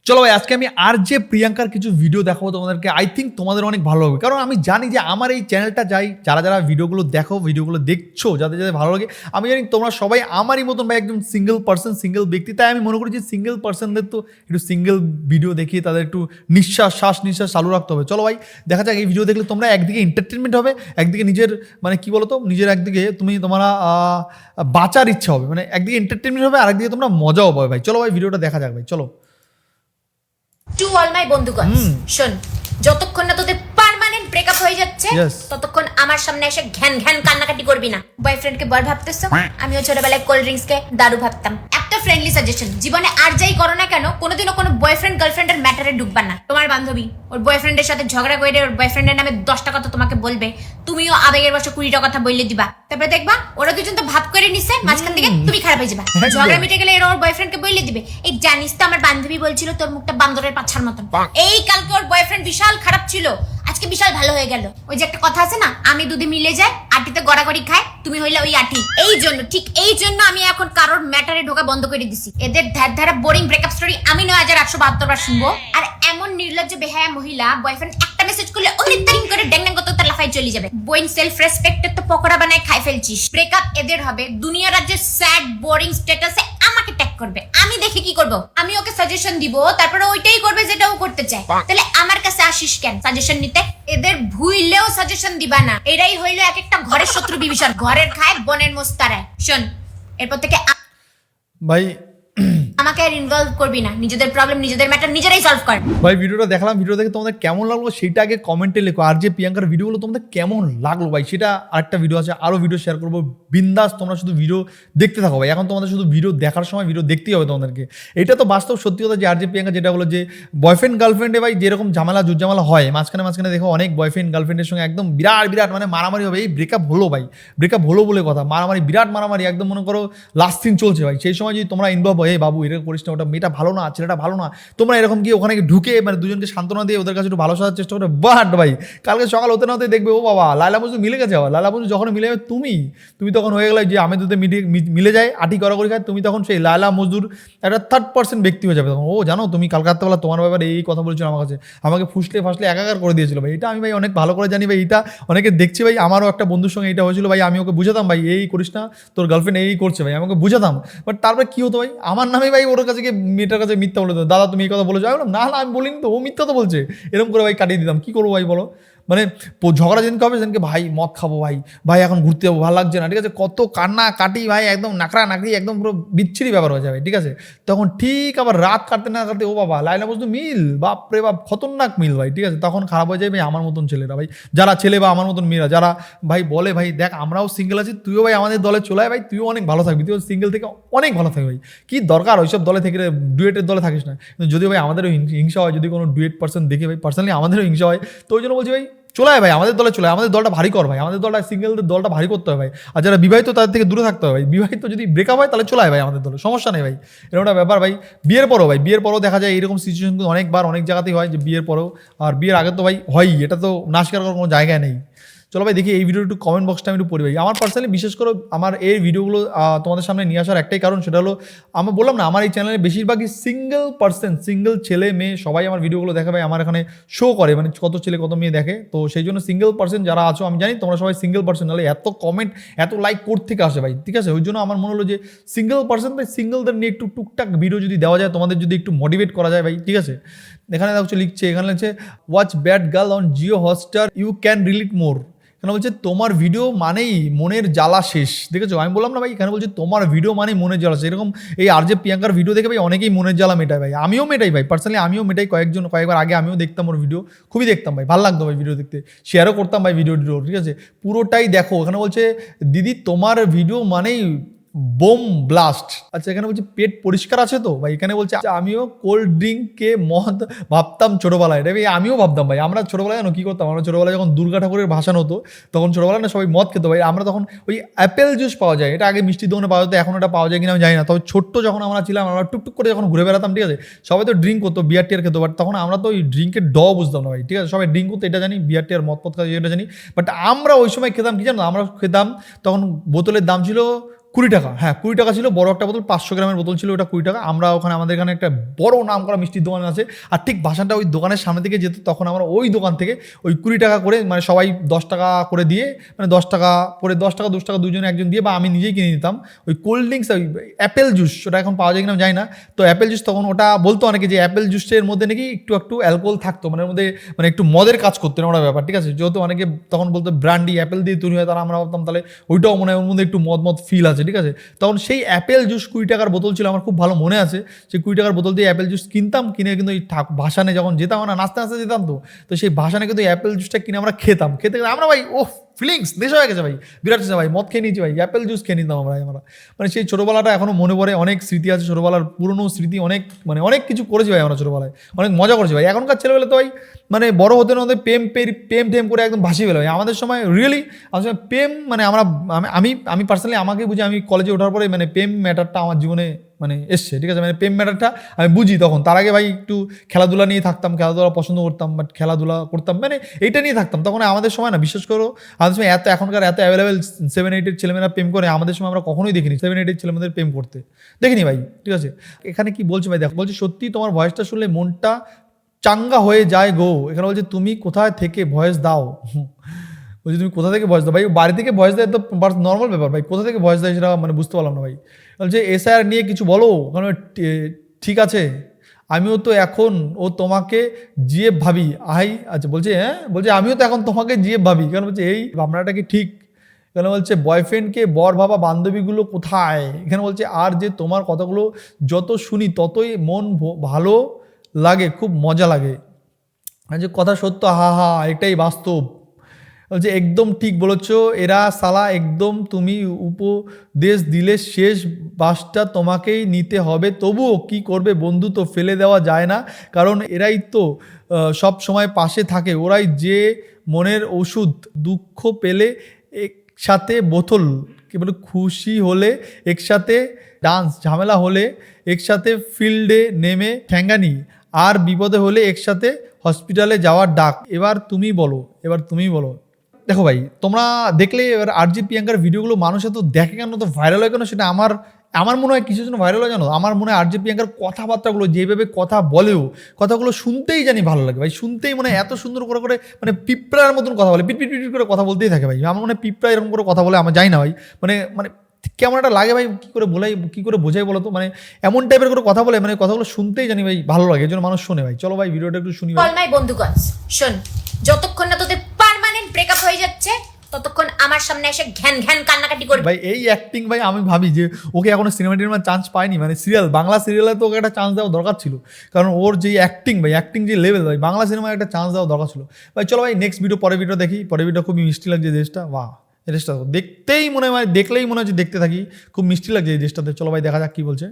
চলো ভাই আজকে আমি আর যে প্রিয়াঙ্কার কিছু ভিডিও দেখাবো তোমাদেরকে। আই থিঙ্ক তোমাদের অনেক ভালো লাগবে, কারণ আমি জানি যে আমার এই চ্যানেলটা যাই যারা যারা ভিডিওগুলো দেখো, ভিডিওগুলো দেখছো, যাদের যাদের ভালো লাগে, আমি জানি তোমরা সবাই আমারই মতন ভাই একদম সিঙ্গেল পার্সন, সিঙ্গেল ব্যক্তি। তাই আমি মনে করি যে সিঙ্গেল পার্সনদের তো একটু সিঙ্গেল ভিডিও দেখিয়ে তাদের একটু শ্বাস নিঃশ্বাস চালু রাখতে হবে। চলো ভাই দেখা যাক এই ভিডিও দেখলে তোমরা একদিকে এন্টারটেনমেন্ট হবে, একদিকে নিজের মানে কি বলতো নিজের একদিকে তুমি তোমরা বাঁচার ইচ্ছা হবে, মানে একদিকে এন্টারটেনমেন্ট হবে আর একদিকে তোমরা মজাও পাবে ভাই। চলো ভাই ভিডিওটা দেখা যাক ভাই, চলো। টু অল মাই বন্ধুগণ, শোন, যতক্ষণ না তোদের পার্মানেন্ট ব্রেকআপ হয়ে যাচ্ছে ততক্ষণ আমার সামনে এসে ঘ্যান ঘ্যান কান্নাকাটি করবি না। বয়ফ্রেন্ডকে বর ভাবতেছো, আমিও ছোটবেলায় কোল্ড ড্রিঙ্কস কে দারু ভাবতাম। একটা ফ্রেন্ডলি সাজেশন, জীবনে আর যাই করো না কেন কোনোদিনও কোনো বয়ফ্রেন্ড গার্লফ্রেন্ডের ম্যাটারে ঢুকবা না। তোমার বান্ধবী ওর বয়ফ্রেন্ডের সাথে ঝগড়া করে ওর বয়ফ্রেন্ডের নামে 10টা কথা তোমাকে বলবে, তুমিও আবেগের বশে 20টা কথা বললে দিবা। তারপরে দেখবা ওরা দুজন তো ভাব করে নিছে, মাঝখান থেকে তুমি খারাপ হয়ে যাবা। ঝগড়া মিটে গেলে এরা ওর বয়ফ্রেন্ডকে বললে দিবে, এই জানিস তো আমার বান্ধবী বলছিল তোর মুখটা বান্দরের পাছার মতন। এই কালকে ওর বয়ফ্রেন্ড বিশাল খারাপ ছিল, আজকে বিশাল ভালো হয়ে গেল। ওই যে একটা কথা আছে না, আমি দুধে মিলে যায়, আটিতে গড়াগড়ি খায়, তুমি হইলে ওই আটি। এই জন্য ঠিক এই জন্য আমি এখন কারোর ম্যাটারে ঢোকা বন্ধ করে দিছি। এদের ধারা বোরিং ব্রেকআপ স্টোরি আমি ৯,৮৭২ বার শুনবো। আর এমন নির্লজ্জ বেহায়া মহিলা বয়ফ্রেন্ড একটা মেসেজ করলে অমনি তারিং করে ড্যাং ড্যাং করতে লাফাই চলে যাবে। বইন সেলফ রেসপেক্টের তো পকোড়া বানায় খাই ফেলছিস। ব্রেকআপ এদের হবে, দুনিয়া রাজ্যের স্যাড বোরিং স্ট্যাটাসে আমাকে ট্যাগ করবে, আমি দেখে কি করব? আমি ওকে সাজেশন দিব, তারপরে ওইটাই করবে যেটা ও করতে চায়। তাহলে আমার কাছে আসিস কেন সাজেশন নিতে? এদের ভুইলেও সাজেশন দিবা না। এরাই হইল এক একটা ঘরের শত্রু বিভীষণ, ঘরের খায় বনের মোস্তারায়। শোন, এরপর থেকে ভাই আমাকে আর ইনভলভ করবি না, নিজেদের প্রবলেম নিজেদের ম্যাটার নিজেরাই সলভ কর। ভাই ভিডিওটা দেখলাম, ভিডিও দেখে তোমাদের কেমন লাগলো সেটা আগে কমেন্টে লেখো। আর যে প্রিয়াঙ্কার ভিডিওগুলো তোমাদের কেমন লাগলো ভাই, সেটা আরেকটা ভিডিও আছে, আরও ভিডিও শেয়ার করবো। বিন্দাস তোমরা শুধু ভিডিও দেখতে থাকো ভাই, এখন তোমাদের শুধু ভিডিও দেখার সময় ভিডিও দেখতেই হবে তোমাদেরকে। এটা তো বাস্তব সত্যি কথা যে আর যে প্রিয়াঙ্কা যেটা বলো যে বয়ফ্রেন্ড গার্লফ্রেন্ডে ভাই যেরকম ঝামেলা জুজ্জামেলা হয়, মাঝখানে দেখো অনেক বয়ফ্রেন্ড গার্লফ্রেন্ডের সঙ্গে একদম বিরাট মানে মারামারি হবে। এই ব্রেকআপ হলো ভাই, ব্রেকআপ হলো বলে কথা, মারামারি বিরাট মারামারি একদম মনে করো লাস্ট সিন চলছে ভাই। সেই সময় যদি তোমরা ইনভলভ হয়, বাবু এরকম করিস না, ওটা মেয়েটা ভালো না, ছেলেটা ভালো না, তোমরা এরকম গিয়ে ওখানে ঢুকে মানে দুজনকে সান্ত্বনা দিয়ে ওদের কাছে একটু ভালো সাজার চেষ্টা করে, বাট ভাই কালকে সকাল হতে না হতে দেখবে ও বাবা লায়লা মজনু মিলে গেছে। আবার লায়লা মজনু যখন মিলে যাবে তুমি তখন হয়ে গেলে যে আমি দুধে মিলে যায়, আটি করাকরি খায়, তুমি তখন সেই লায়লা মজদুর একটা থার্ড পার্সন ব্যক্তি হয়ে যাবে। তখন ও জানো তুমি কালকে রাত্রেবেলা তোমার ব্যাপারে এই কথা বলছিল আমার কাছে, আমাকে ফুসলে একাকার করে দিয়েছিল ভাই। এটা আমি ভাই অনেক ভালো করে জানি ভাই, এটা অনেকে দেখছি ভাই। আমারও একটা বন্ধুর সঙ্গে এটা হয়েছিল ভাই, আমি ওকে বুঝাতাম ভাই এই করিস না, তোর গার্লফ্রেন্ড এই করছে ভাই, আমি ওকে বুঝাতাম। বাট তারপরে কি হতো ভাই, আমার নামে ভাই ওর কাছে গিয়ে মেয়েটার কাছে মিথ্যা বলে দিত, দাদা তুমি এই কথা বলেছো। আমি বললাম না আমি বলিনি তো, ও মিথ্যা তো বলছে। এরকম করে ভাই কাটিয়ে দিতাম। কি করবো ভাই বলো, মানে ঝগড়া যেদিনকে হবে সেদিনকে ভাই মদ খাবো ভাই এখন ঘুরতে যাবো, ভালো লাগছে না, ঠিক আছে, কত কান্না কাটি ভাই, একদম নাকড়া নাকড়ি একদম পুরো বিচ্ছিরি ব্যাপার হয়ে যাবে, ঠিক আছে। তখন ঠিক আবার রাত কাটতে না কাটতে ও বাবা লাইলা মজনু মিল, বাপরে বাপ খতরনাক মিল ভাই, ঠিক আছে। তখন খারাপ হয়ে যাবে আমার মতন ছেলেরা ভাই, যারা ছেলে বা আমার মতন মেয়েরা যারা ভাই বলে ভাই দেখ আমরাও সিঙ্গেল আছি, তুইও ভাই আমাদের দলে চলে আয় ভাই, তুইও অনেক ভালো থাকবি, তুইও সিঙ্গেল থেকে অনেক ভালো থাকবি ভাই। কি দরকার ওইসব দলে থেকে, ডুয়েটের দলে থাকিস না। কিন্তু যদি ভাই আমাদেরও হিংসা হয়, যদি কোনো ডুয়েট পার্সন দেখে ভাই পার্সোনালি আমাদেরও হিংসা হয়, তো ওই জন্য বলছি ভাই চলে আয় ভাই আমাদের দলে চলে আয়, আমাদের দলটা ভারী কর ভাই, আমাদের দলটা সিঙ্গেলদের দলটা ভারী করতে হবে ভাই। আর যারা বিবাহিত তাদের থেকে দূরে থাকতে হবে ভাই, বিবাহিত যদি ব্রেকআপ হয় তাহলে চলে আয় ভাই আমাদের দলে, সমস্যা নেই ভাই। এরকম একটা ব্যাপার ভাই। বিয়ের পরও দেখা যায় এরকম সিচুয়েশন কিন্তু অনেকবার অনেক জায়গাতেই হয় যে বিয়ের পরেও, আর বিয়ের আগে তো ভাই হয়ই, এটা তো না স্বীকার করার কোনো জায়গায় নেই। চলো ভাই দেখি এই ভিডিও একটু কমেন্ট বক্সটা আমি একটু পড়ি ভাই। আমার পার্সোনালি বিশেষ করে আমার এই ভিডিওগুলো তোমাদের সামনে নিয়ে আসার একটাই কারণ, সেটা হলো আমার বললাম না আমার এই চ্যানেলে বেশিরভাগই সিঙ্গেল পার্সন, সিঙ্গেল ছেলে মেয়ে সবাই আমার ভিডিওগুলো দেখে ভাই, আমার এখানে শো করে মানে কত ছেলে কত মেয়ে দেখে। তো সেই জন্য সিঙ্গেল পার্সন যারা আছো, আমি জানি তোমরা সবাই সিঙ্গেল পার্সন, নাহলে এত কমেন্ট এত লাইক কোর্ট থেকে আসে ভাই, ঠিক আছে। ওই জন্য আমার মনে হলো যে সিঙ্গেল পার্সন ভাই, সিঙ্গেলদের নিয়ে একটু টুকটাক ভিডিও যদি দেওয়া যায়, তোমাদের যদি একটু মোটিভেট করা যায় ভাই, ঠিক আছে। এখানে দেখছো লিখছে, এখানে লিখছে watch Bad Girl on Jio Hotstar you can relate more. এখানে বলছে তোমার ভিডিও মানেই মনের জ্বালা শেষ, দেখেছো। আমি বললাম না ভাই, এখানে বলছে তোমার ভিডিও মানেই মনের জ্বালা শেষ। এরকম এই আর যে প্রিয়াঙ্কার ভিডিও দেখে ভাই অনেকেই মনের জ্বালা মেটায় ভাই, আমিও মেটাই ভাই, পার্সোনালি আমিও মেটাই। কয়েকবার আগে আমিও দেখতাম ওর ভিডিও, খুবই দেখতাম ভাই, ভালো লাগতো ভাই ভিডিও দেখতে, শেয়ারও করতাম ভাই ভিডিও, ঠিক আছে। পুরোটাই দেখো। এখানে বলছে দিদি তোমার ভিডিও মানেই বোম ব্লাস্ট। আচ্ছা এখানে বলছে পেট পরিষ্কার আছে তো ভাই। এখানে বলছে আমিও কোল্ড ড্রিঙ্ককে মদ ভাবতাম ছোটোবেলায়, এটা ভাই আমিও ভাবতাম ভাই। আমরা ছোটোবেলায় জানো কী করতাম, আমরা ছোটোবেলায় যখন দুর্গা ঠাকুরের ভাসান হতো তখন ছোটোবেলায় না সবাই মদ খেতো ভাই। আমরা তখন ওই অ্যাপেল জুস পাওয়া যায়, এটা আগে মিষ্টির দোকানে পাওয়া যেত, এখন ওটা পাওয়া যায় কিনা আমি জানি না। তবে ছোট্ট যখন আমরা ছিলাম, আমরা টুকটুক করে যখন ঘুরে বেড়াতাম, ঠিক আছে, সবাই তো ড্রিঙ্ক করতো, বিয়ার টিয়ার খেতো, বাট তখন আমরা তো ওই ড্রিঙ্কের বুঝতাম না ভাই, ঠিক আছে। সবাই ড্রিঙ্ক করতো এটা জানি, বিয়ার টিয়ার মদ খাওয়া এটা জানি, বাট আমরা ওই সময় খেতাম কি জানো, আমরা খেতাম তখন বোতলের দাম ছিল 20 টাকা, হ্যাঁ 20 টাকা ছিল, বড় একটা বোতল 500 গ্রামের বোতল ছিল, ওটা 20 টাকা। আমরা ওখানে আমাদের এখানে একটা বড় নাম করা মিষ্টির দোকান আছে, আর ঠিক ভাষাটা ওই দোকানের সামনে থেকে যেত, তখন আমরা ওই দোকান থেকে ওই 20 টাকা করে মানে সবাই 10 টাকা করে দিয়ে, মানে 10 টাকা করে 10 টাকা 20 টাকা দুজনে একজন দিয়ে, বা আমি নিজেই কিনে নিতাম ওই কোল্ড ড্রিঙ্কস, ওই অ্যাপেল জুস, ওটা এখন পাওয়া যায় কিনা জানি না। তো অ্যাপেল জুস তখন ওটা বলতো অনেকে যে অ্যাপেল জুসের মধ্যে নাকি একটু অ্যালকোহল থাকতো, মানে ওর মধ্যে মানে একটু মদের কাজ করতো না ওরা ব্যাপার, ঠিক আছে। যেহেতু অনেকে তখন বলতো ব্র্যান্ডি অ্যাপেল দিয়ে তৈরি হয়, তারা আমরা ভাবতাম তাহলে ওইটাও মনে হয় ওর মধ্যে একটু মদ ফিল আছে, ঠিক আছে। তখন সেই অ্যাপেল জুস 20 টাকার বোতল ছিল, আমার খুব ভালো মনে আছে। সেই 20 টাকার বোতল দিয়ে অ্যাপেল জুস কিনতাম, কিনে কিন্তু এই ভাসানে যখন যেতাম না, নাচতে নাচতে যেতাম, তো সেই ভাসানে কিন্তু অ্যাপেল জুসটা কিনে আমরা খেতে আমরা ভাই ও ফিলিংস দেশ হয়ে গেছে ভাই, বিরাট ভাই, মদ খেয়ে নিয়েছি ভাই, অ্যাপেল জুস খেয়ে নিতাম আমরা। মানে সেই ছোটোবেলাটা এখনও মনে পড়ে, অনেক স্মৃতি আছে ছোটোবেলার, পুরনো স্মৃতি, অনেক মানে অনেক কিছু করেছি ভাই আমরা ছোটোবেলায়, অনেক মজা করেছি ভাই। এখনকার ছেলেবেলা তো ভাই মানে বড় হতে না হতে প্রেম করে একদম ভাসিয়ে ফেলে ভাই। আমাদের সময় রিয়েলি আমাদের সময় প্রেম মানে আমি পার্সোনালি আমাকে বুঝি, আমি কলেজে ওঠার পরে মানে প্রেম ম্যাটারটা আমার জীবনে মানে এসছে, ঠিক আছে। মানে প্রেম ম্যাটারটা আমি বুঝি তখন, তার আগে ভাই একটু খেলাধুলা নিয়ে থাকতাম, খেলাধুলা পছন্দ করতাম, বাট খেলাধুলা করতাম মানে এইটা নিয়ে থাকতাম। তখন আমাদের সময় না, বিশেষ করে আমাদের সময় এখনকার এত অ্যাভেলেবেল 7-8-এর ছেলেমেয়েরা প্রেম করে, আমাদের সময় আমরা কখনোই দেখিনি 7-8-এর ছেলেমেয়েদের প্রেম করতে, দেখিনি ভাই, ঠিক আছে। এখানে কি বলছে ভাই, দেখো বলছি সত্যি তোমার ভয়েসটা শুনলে মনটা চাঙ্গা হয়ে যায় গো। এখানে বলছে তুমি কোথায় থেকে ভয়েস দাও, বলছি তুমি কোথা থেকে ভয়েস দাও ভাই, বাড়ি থেকে ভয়েস দেয় তো নর্মাল ব্যাপার ভাই, কোথা থেকে ভয়েস দেয় সেটা মানে বুঝতে পারলাম না ভাই। বলছে এসআইআর নিয়ে কিছু বলো, কারণ ঠিক আছে আমিও তো এখন ও তোমাকে জিএফ ভাবি, আচ্ছা বলছে হ্যাঁ, বলছে আমিও তো এখন তোমাকে জিএফ ভাবি, কারণ বলছে এই ভাবনাটা কি ঠিক, কেন বলছে বয়ফ্রেন্ডকে বর ভাবা বান্ধবীগুলো কোথায়, এখানে বলছে আর যে তোমার কথাগুলো যত শুনি ততই মন ভালো লাগে, খুব মজা লাগে, যে কথা সত্য, হা এটাই বাস্তব। বলছে একদম ঠিক বলেছো, এরা সালা একদম, তুমি উপদেশ দিলে শেষ বাসটা তোমাকেই নিতে হবে, তবুও কি করবে বন্ধু, তো ফেলে দেওয়া যায় না, কারণ এরাই তো সব সময় পাশে থাকে, ওরাই যে মনের ওষুধ, দুঃখ পেলে একসাথে বোতল, কি বলে খুশি হলে একসাথে ডান্স, ঝামেলা হলে একসাথে ফিল্ডে নেমে ঠ্যাঙ্গানি, আর বিপদে হলে একসাথে হসপিটালে যাওয়ার ডাক। এবার তুমি বলো। দেখো ভাই, তোমরা দেখলে এবার আরজে প্রিয়াঙ্কার ভিডিওগুলো মানুষ এত দেখে কেন, তো ভাইরাল হয় কেন, সেটা আমার মনে হয় কিছুর জন্য ভাইরাল হয় জানো। আমার মনে হয় আরজে প্রিয়াঙ্কার কথাবার্তাগুলো, যেভাবে কথা বলেও, কথাগুলো শুনতেই জানি ভালো লাগে ভাই, শুনতেই মানে এত সুন্দর করে মানে পিঁপড়ার মতন কথা বলে, পিট করে কথা বলতেই থাকে ভাই। আমার মনে হয় পিঁপড়া এরকম করে কথা বলে, আমার জানি না ভাই, মানে কেমন একটা লাগে ভাই, কী করে বোঝাই বলো তো, মানে এমন টাইপের করে কথা বলে, মানে কথাগুলো শুনতেই জানি ভাই ভালো লাগে, এই জন্য মানুষ শোনে ভাই। চলো ভাই ভিডিওটা একটু শুনি ভাই। অল মাই বন্ধুগণ, শোন, যতক্ষণ না তোদের পার্মানেন্ট ব্রেকআপ হয়ে যাচ্ছে ততক্ষণ আমার সামনে এসে ঘ্যান কান্নাকাটি করবি ভাই। এই অ্যাক্টিং ভাই, আমি ভাবি যে ওকে এখনো সিনেমাটির চান্স পায়নি, মানে বাংলা সিরিয়ালে তো ওকে একটা চান্স দেওয়া দরকার ছিল, কারণ ওর যে অ্যাক্টিং যে লেভেল ভাই, বাংলা সিনেমায় একটা চান্স দেওয়া দরকার ছিল ভাই। চলো ভাই নেক্সট পরের ভিডিও দেখি। পরের ভিডিও খুবই মিষ্টি লাগছে দেশটা, বাহ এই দেশটা দেখতেই মনে হয়, দেখলেই মনে হচ্ছে দেখতে থাকি, খুব মিষ্টি লাগছে এই দেশটাতে। চলো ভাই দেখা যাক কি বলছে।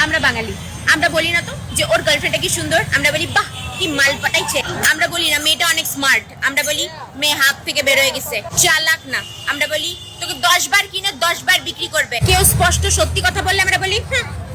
আমরা বাঙালি, আমরা বলি না তো যে ওর গার্লফ্রেন্ডটা কি সুন্দর, আমরা বলি বাহ কি মাল পাঠাইছে, আমরা বলি না মেয়েটা অনেক স্মার্ট, আমরা বলি মেয়ে হাত থেকে বের হয়ে গেছে, চালাক না, আমরা বলি তোকে 10 বার কিনে 10 বার বিক্রি করবে। কেউ স্পষ্ট সত্যি কথা বললে আমরা বলি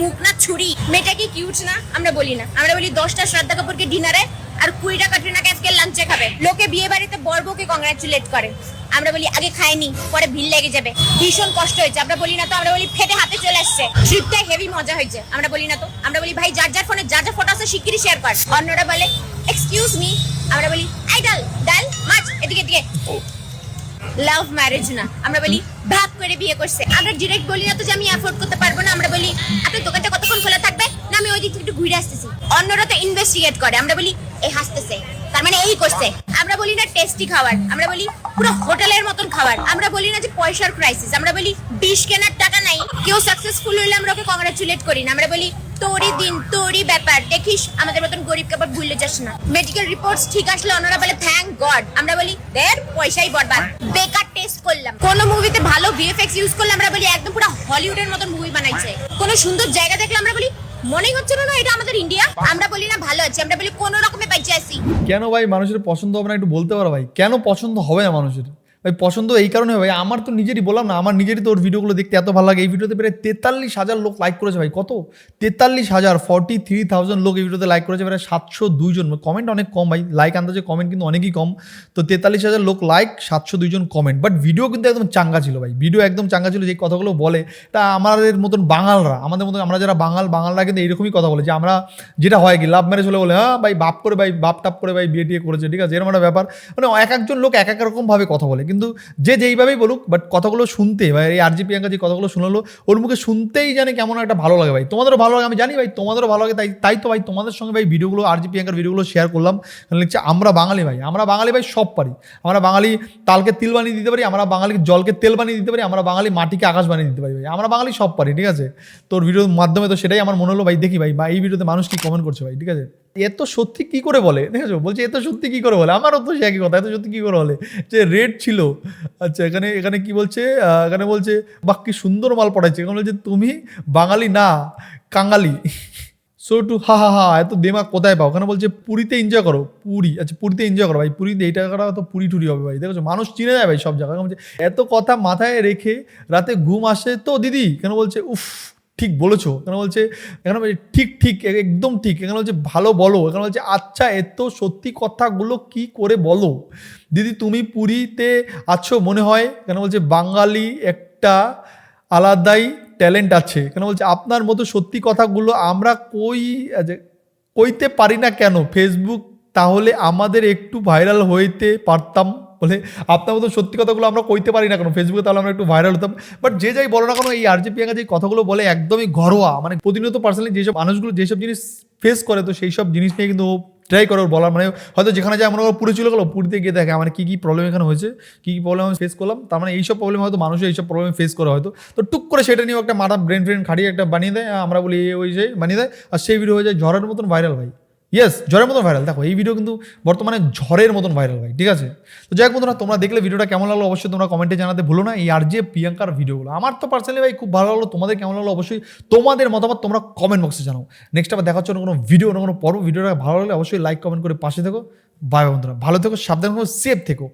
মুখ না ছুরি, মেয়েটা কি কিউট না, আমরা বলি না, আমরা বলি 10টা শ্রদ্ধা কাপুরকে ডিনারে আর 20টা ক্যাটরিনা কাইফকে লাঞ্চে খাবে। লোকে বিয়ে বাড়িতে বর বউকে কংগ্রাচুলেট করে, আমরা বলি আগে খায়নি পরে ভিড় লেগে যাবে, ভীষণ কষ্ট হয়েছে, আমরা বলি না তো, আমরা বলি ফেটে হাতে চলে আসছে, ট্রিপটা হেভি মজা হয়েছে, আমরা বলি না তো, আমরা বলি ভাই যার ফোনে যা ফটো আছে শিগগিরই শেয়ার কর। অন্যরা বলে এক্সকিউজ মি, আমরা বলি আই ডাল মাছ এদিকে লাভ ম্যারেজ না, আমরা বলি ভাগ করে বিয়ে করছে। আমরা ডিরেক্ট বলি না তো যে আমি অ্যাফোর্ড করতে পারবো না, আমরা বলি আপনার দোকানটা কতক্ষণ খোলা থাকবে, না আমি ওই দিক থেকে একটু ঘুরে আসতেছি। অন্যরা তো ইনভেস্টিগেট করে, আমরা বলি এই হাসতেছে তার মানে এই করছে। আমরা বলি না টেস্টি খাবার, আমরা বলি পুরো হোটেলের মতন খাবার। আমরা বলি না যে পয়সার ক্রাইসিস, আমরা বলি বিষ কেনার টাকা নাই। কেউ সাকসেসফুল হইলে আমরা ওকে কংগ্রাচুলেট করি না, আমরা বলি তোরই দিন তোরই ব্যাপার, দেখিস আমাদের মতন গরিব কাপড় ভুলে যাস না। মেডিকেল রিপোর্টস ঠিক আসলে অন্যরা বলে থ্যাংক গড, আমরা বলি দের পয়সাই বরবাদ, বেকার টেস্ট করলাম। কোন মুভিতে ভালো ভিএফএক্স ইউজ করলে আমরা বলি একদম পুরো হলিউডের মতন মুভি বানাইছে। কোন সুন্দর জায়গা দেখলে আমরা বলি মনেই হচ্ছে না এটা আমাদের ইন্ডিয়া। আমরা বলি না ভালো আছে, আমরা বলি কোন রকমে পাইছে আসি। কেন ভাই মানুষের পছন্দ হবে না একটু বলতে পারো ভাই, কেন পছন্দ হবে না মানুষের? ভাই পছন্দ এই কারণে ভাই, আমার তো নিজেরই বললাম না, আমার নিজেরই তো ওর ভিডিওগুলো দেখতে এত ভালো লাগে। এই ভিডিওতে প্রায় 43,000 লোক লাইক করেছে ভাই। কত? 43,000, 43,000 লোক এই ভিডিওতে লাইক করেছে, প্রায় 702 জন। কমেন্ট অনেক কম ভাই, লাইক আন্দাজে কমেন্ট কিন্তু অনেকই কম। তো 43,000 লোক লাইক, 702 জন কমেন্ট, বাট ভিডিও কিন্তু একদম চাঙ্গা ছিল ভাই, ভিডিও একদম চাঙ্গা ছিল। যে কথাগুলো বলে তা আমাদের মতন বাঙালরা, আমাদের মতন আমরা যারা বাঙালরা কিন্তু এইরকমই কথা বলে, যে আমরা যেটা হয় কি লাভ ম্যারেজ হলে বলে হ্যাঁ ভাই বাপ টাপ করে ভাই বিয়ে টিয়ে করেছে, ঠিক আছে, এরকম একটা ব্যাপার। মানে এক একজন লোক এক এক রকম ভাবে কথা বলে, কিন্তু যে যেইভাবেই বলুক, বাট কথাগুলো শুনতে ভাই, এই আরজি প্রিয়াঙ্কা যে কথাগুলো শুনলো ওর মুখে শুনতেই জানে কেমন একটা ভালো লাগে ভাই। তোমাদেরও ভালো লাগে আমি জানি ভাই, তোমাদেরও ভালো লাগে, তাই তো ভাই তোমাদের সঙ্গে ভাই ভিডিওগুলো, আরজি প্রিয়াঙ্কার ভিডিওগুলো শেয়ার করলাম। লিখছে আমরা বাঙালি ভাই, আমরা বাঙালি ভাই সব পারি। আমরা বাঙালি তালকে তিল বানিয়ে দিতে পারি, আমরা বাঙালি জলকে তেল বানিয়ে দিতে পারি, আমরা বাঙালি মাটিকে আকাশ বানিয়ে দিতে পারি ভাই, আমরা বাঙালি সব পারি, ঠিক আছে। তোর ভিডিওর মাধ্যমে তো সেটাই আমার মনে হলো ভাই। দেখি ভাই বা এই ভিডিওতে মানুষ কি কমেন্ট করছে ভাই, ঠিক আছে। এত সত্যি কি করে বলে, ঠিক আছে, বলছে এত সত্যি কি করে বলে, আমারও তো সে একই কথা, এত সত্যি কি করে বলে যে রেড ছিল। আচ্ছা এখানে কি বলছে, এখানে বলছে বাহ কি সুন্দর মাল পড়াইছে, এখানে বলছে তুমি বাঙালি না কাঙালি। সো টু হা হা হা, এত দিমাগ কোথায় পাও। ওখানে বলছে পুরীতে এনজয় করো, পুরী, আচ্ছা পুরীতে এনজয় করো ভাই, পুরীতে এই টাকাটা তো পুরী টুরি হবে ভাই, দেখো মানুষ চিনে যায় ভাই সব জায়গায়। বলছে এত কথা মাথায় রেখে রাতে ঘুম আসে তো দিদি, কেন বলছে উফ ঠিক বলেছো, কেন বলছে এখানে বলছে ঠিক একদম ঠিক, এখানে বলছে ভালো বলো, এখানে বলছে আচ্ছা এত সত্যি কথাগুলো কি করে বলো দিদি, তুমি পুরীতে আছো মনে হয়, কেন বলছে বাঙালি একটা আলাদাই ট্যালেন্ট আছে, কেন বলছে আপনার মতো সত্যি কথাগুলো আমরা কইতে পারি না কেন ফেসবুক, তাহলে আমাদের একটু ভাইরাল হইতে পারতাম, বলে আপনার মতো সত্যি কথাগুলো আমরা কইতে পারি না কেন ফেসবুকে, তাহলে আমরা একটু ভাইরাল হতাম। বাট যে যাই বলো না কেন, এই আরজি প্রিয়াঙ্কা যে কথাগুলো বলে একদমই ঘরোয়া, মানে প্রতিনিয়ত পার্সোনালি যেসব মানুষগুলো যেসব জিনিস ফেস করে, তো সেই সব জিনিস নিয়ে কিন্তু ট্রাই করে ওর বলার। মানে হয়তো যেখানে যায় মনে করো পুরী চলে গেলো, পুরীতে গিয়ে দেখে আমার কী প্রবলেম এখানে হয়েছে, কী প্রবলেম আমি ফেস করলাম, তার মানে এইসব প্রবলেম হয়তো মানুষের এইসব প্রবলেম ফেস করে হয়তো, তো টুক করে সেটা নিয়েও একটা মাথা ব্রেন খাটিয়ে একটা বানিয়ে দেয়, আমরা বলি ওই যে বানিয়ে দেয়, আর সেই ভিডিও হয়ে যায় ঝড়ের মতন ভাইরাল ভাই। ইয়েস, ঝড়ের মতন ভাইরাল। দেখো এই ভিডিও কিন্তু বর্তমানে ঝড়ের মতন ভাইরাল ভাই, ঠিক আছে। তো যাই হোক বন্ধুরা, তোমরা দেখলে ভিডিওটা কেমন লাগলো অবশ্যই তোমরা কমেন্টে জানাতে ভুলো না। এই আরজি প্রিয়াঙ্কার ভিডিওগুলো আমার তো পার্সোনালি ভাই খুব ভালো লাগলো, তোমাদের কেমন লাগলো অবশ্যই তোমাদের মতামত তোমরা কমেন্ট বক্সে জানাও। নেক্সট আবার দেখার জন্য কোনো ভিডিও কোনো পর্ব, ভিডিওটা ভালো লাগলে অবশ্যই লাইক কমেন্ট করে পাশে থেকো। বাই বন্ধুরা, ভালো থেকো, সাবধান থেকো, সেফ থেকো।